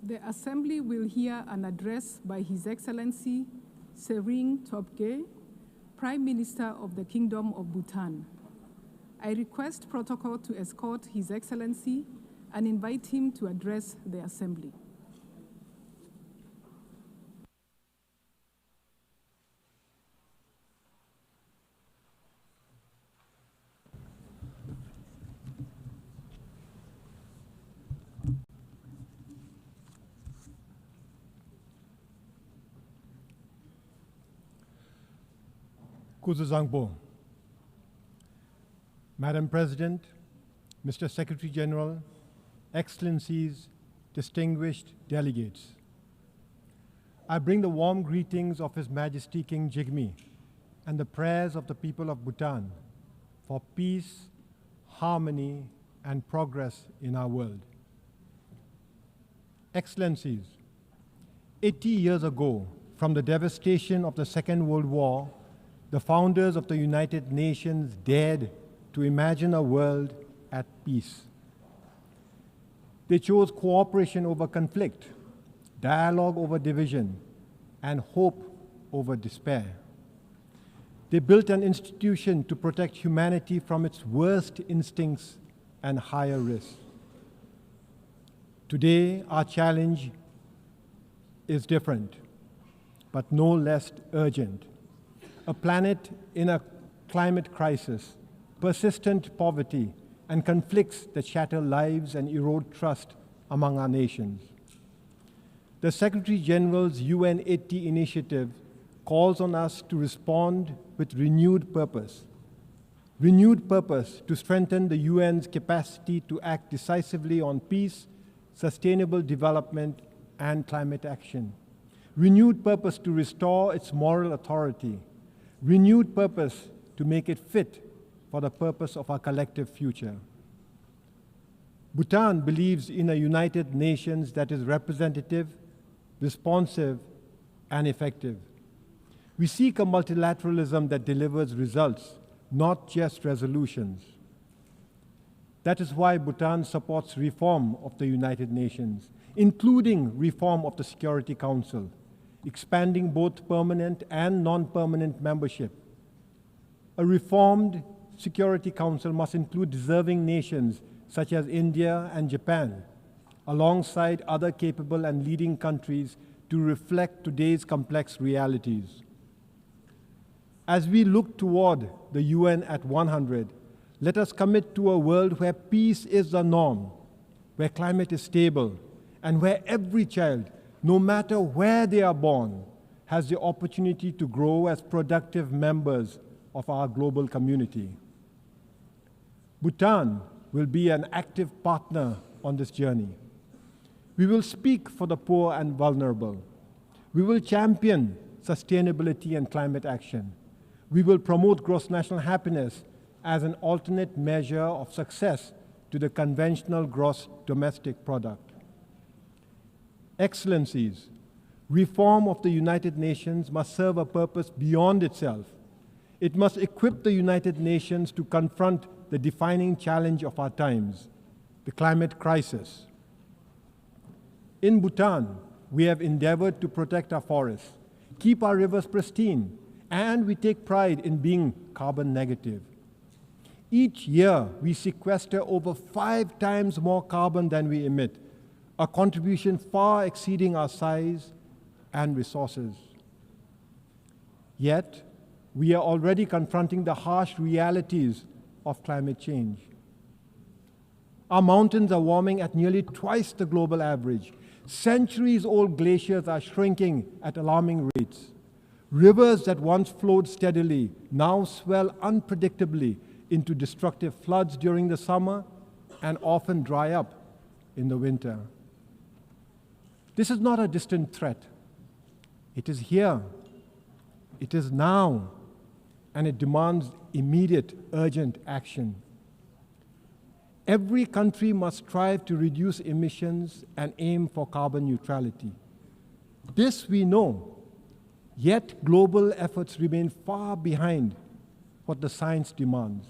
The Assembly will hear an address by His Excellency Tshering Tobgay, Prime Minister of the Kingdom of Bhutan. I request protocol to escort His Excellency and invite him to address the Assembly. Kuzuzangpo. Madam President, Mr. Secretary General, Excellencies, distinguished delegates, I bring the warm greetings of His Majesty King Jigme and the prayers of the people of Bhutan for peace, harmony, and progress in our world. Excellencies, 80 years ago, from the devastation of the Second World War, the founders of the United Nations dared to imagine a world at peace. They chose cooperation over conflict, dialogue over division, and hope over despair. They built an institution to protect humanity from its worst instincts and higher risks. Today, our challenge is different, but no less urgent. A planet in a climate crisis, persistent poverty, and conflicts that shatter lives and erode trust among our nations. The Secretary General's UN 80 initiative calls on us to respond with renewed purpose to strengthen the UN's capacity to act decisively on peace, sustainable development, and climate action. Renewed purpose to restore its moral authority. Renewed purpose to make it fit for the purpose of our collective future. Bhutan believes in a United Nations that is representative, responsive, and effective. We seek a multilateralism that delivers results, not just resolutions. That is why Bhutan supports reform of the United Nations, including reform of the Security Council, expanding both permanent and non-permanent membership. A reformed Security Council must include deserving nations such as India and Japan, alongside other capable and leading countries to reflect today's complex realities. As we look toward the UN at 100, let us commit to a world where peace is the norm, where climate is stable, and where every child, no matter where they are born, has the opportunity to grow as productive members of our global community. Bhutan will be an active partner on this journey. We will speak for the poor and vulnerable. We will champion sustainability and climate action. We will promote gross national happiness as an alternate measure of success to the conventional gross domestic product. Excellencies, reform of the United Nations must serve a purpose beyond itself. It must equip the United Nations to confront the defining challenge of our times, the climate crisis. In Bhutan, we have endeavored to protect our forests, keep our rivers pristine, and we take pride in being carbon negative. Each year, we sequester over 5 times more carbon than we emit, a contribution far exceeding our size and resources. Yet, we are already confronting the harsh realities of climate change. Our mountains are warming at nearly twice the global average. Centuries-old glaciers are shrinking at alarming rates. Rivers that once flowed steadily now swell unpredictably into destructive floods during the summer and often dry up in the winter. This is not a distant threat. It is here. It is now. And it demands immediate, urgent action. Every country must strive to reduce emissions and aim for carbon neutrality. This we know, yet global efforts remain far behind what the science demands.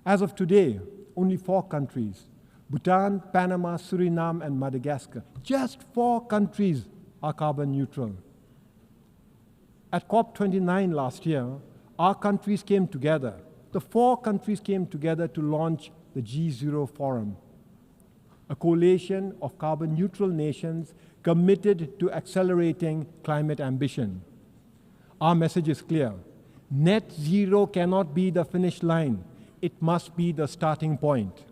As of today, only 4 countries, Bhutan, Panama, Suriname, and Madagascar. Just 4 countries are carbon neutral. At COP29 last year, our countries came together. The 4 countries came together to launch the G0 Forum, a coalition of carbon neutral nations committed to accelerating climate ambition. Our message is clear. Net zero cannot be the finish line. It must be the starting point.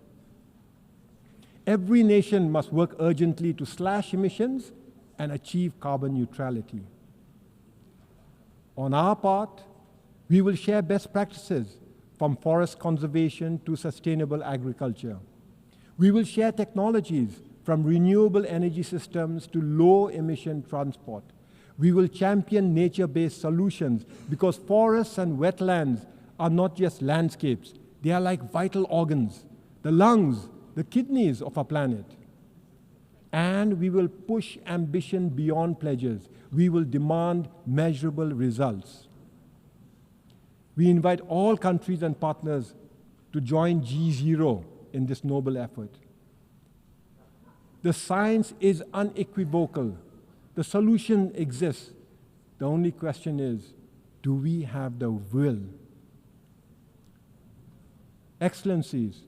Every nation must work urgently to slash emissions and achieve carbon neutrality. On our part, we will share best practices from forest conservation to sustainable agriculture. We will share technologies from renewable energy systems to low-emission transport. We will champion nature-based solutions because forests and wetlands are not just landscapes. They are like vital organs, the lungs, the kidneys of our planet. And we will push ambition beyond pledges. We will demand measurable results. We invite all countries and partners to join G0 in this noble effort. The science is unequivocal. The solution exists. The only question is, do we have the will? Excellencies,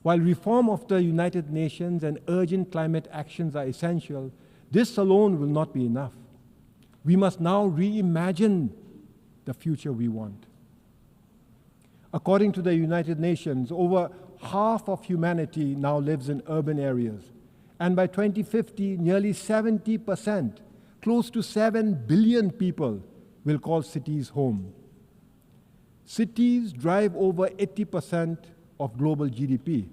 while reform of the United Nations and urgent climate actions are essential, this alone will not be enough. We must now reimagine the future we want. According to the United Nations, over half of humanity now lives in urban areas. And by 2050, nearly 70%, close to 7 billion people, will call cities home. Cities drive over 80% of global GDP,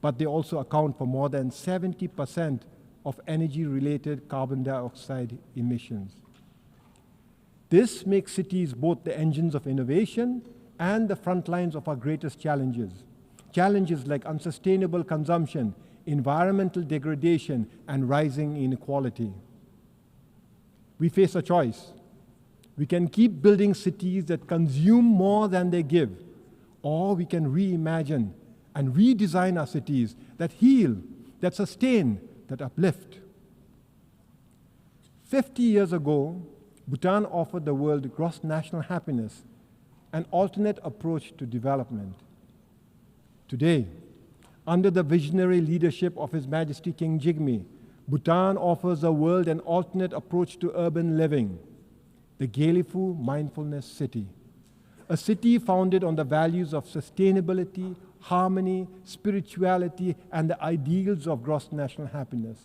but they also account for more than 70% of energy-related carbon dioxide emissions. This makes cities both the engines of innovation and the front lines of our greatest challenges. Challenges like unsustainable consumption, environmental degradation, and rising inequality. We face a choice. We can keep building cities that consume more than they give, or we can reimagine and redesign our cities that heal, that sustain, that uplift. 50 years ago, Bhutan offered the world gross national happiness, an alternate approach to development. Today, under the visionary leadership of His Majesty King Jigme, Bhutan offers the world an alternate approach to urban living, the Gyealfu Mindfulness City, a city founded on the values of sustainability, harmony, spirituality, and the ideals of gross national happiness.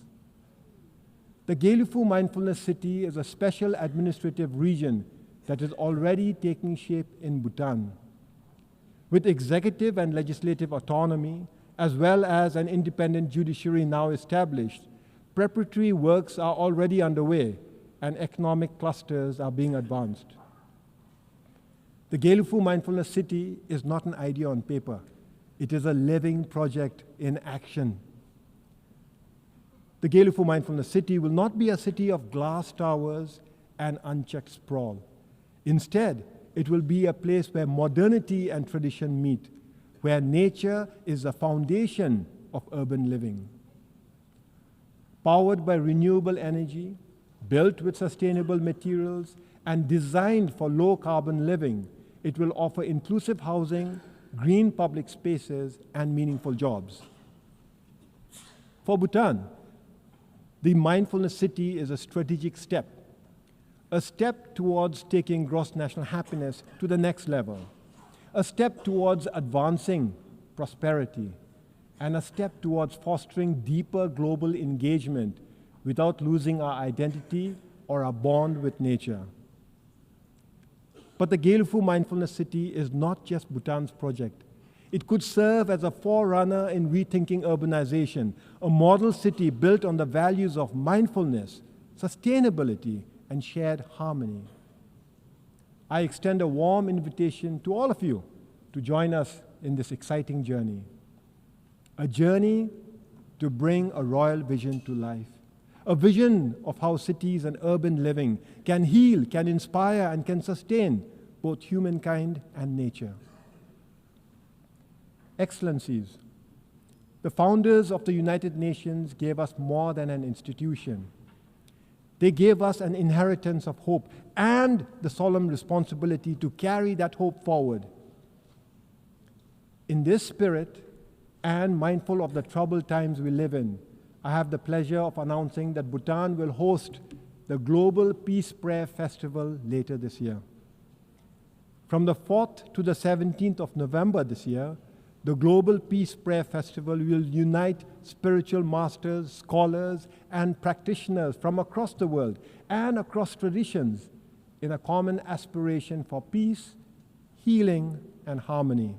The Gyealfu Mindfulness City is a special administrative region that is already taking shape in Bhutan. With executive and legislative autonomy, as well as an independent judiciary now established, preparatory works are already underway and economic clusters are being advanced. The Gyealfu Mindfulness City is not an idea on paper. It is a living project in action. The Gyealfu Mindfulness City will not be a city of glass towers and unchecked sprawl. Instead, it will be a place where modernity and tradition meet, where nature is the foundation of urban living. Powered by renewable energy, built with sustainable materials, and designed for low-carbon living, it will offer inclusive housing, green public spaces, and meaningful jobs. For Bhutan, the Mindfulness City is a strategic step towards taking gross national happiness to the next level, a step towards advancing prosperity, and a step towards fostering deeper global engagement without losing our identity or our bond with nature. But the Gyealfu Mindfulness City is not just Bhutan's project. It could serve as a forerunner in rethinking urbanization, a model city built on the values of mindfulness, sustainability, and shared harmony. I extend a warm invitation to all of you to join us in this exciting journey. A journey to bring a royal vision to life. A vision of how cities and urban living can heal, can inspire, and can sustain both humankind and nature. Excellencies, The founders of the United Nations gave us more than an institution. They gave us an inheritance of hope and the solemn responsibility to carry that hope forward. In this spirit, and mindful of the troubled times we live in, I have the pleasure of announcing that Bhutan will host the Global Peace Prayer Festival later this year. From the 4th to the 17th of November this year, the Global Peace Prayer Festival will unite spiritual masters, scholars, and practitioners from across the world and across traditions in a common aspiration for peace, healing, and harmony.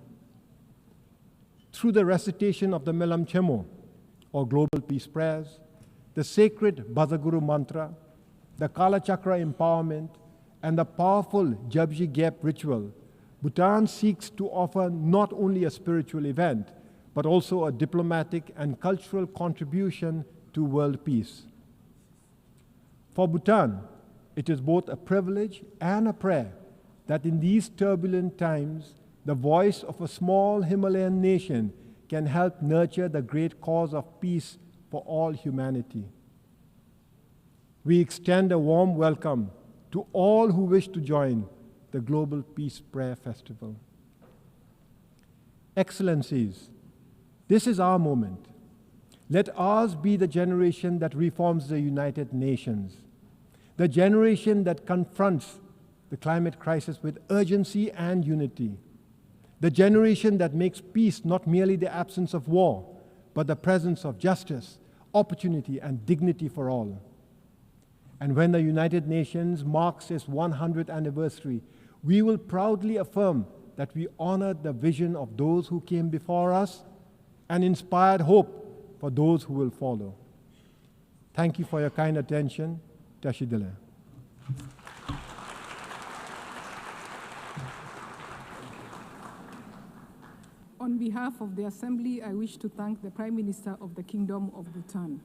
Through the recitation of the Melam Chemo, or Global Peace Prayers, the sacred Bhadaguru Mantra, the Kala Chakra Empowerment, and the powerful Jabji Gap ritual, Bhutan seeks to offer not only a spiritual event, but also a diplomatic and cultural contribution to world peace. For Bhutan, it is both a privilege and a prayer that in these turbulent times, the voice of a small Himalayan nation can help nurture the great cause of peace for all humanity. We extend a warm welcome to all who wish to join the Global Peace Prayer Festival. Excellencies, this is our moment. Let ours be the generation that reforms the United Nations, the generation that confronts the climate crisis with urgency and unity, the generation that makes peace not merely the absence of war, but the presence of justice, opportunity, and dignity for all. And when the United Nations marks its 100th anniversary, we will proudly affirm that we honored the vision of those who came before us and inspired hope for those who will follow. Thank you for your kind attention. Tashidele. On behalf of the Assembly, I wish to thank the Prime Minister of the Kingdom of Bhutan.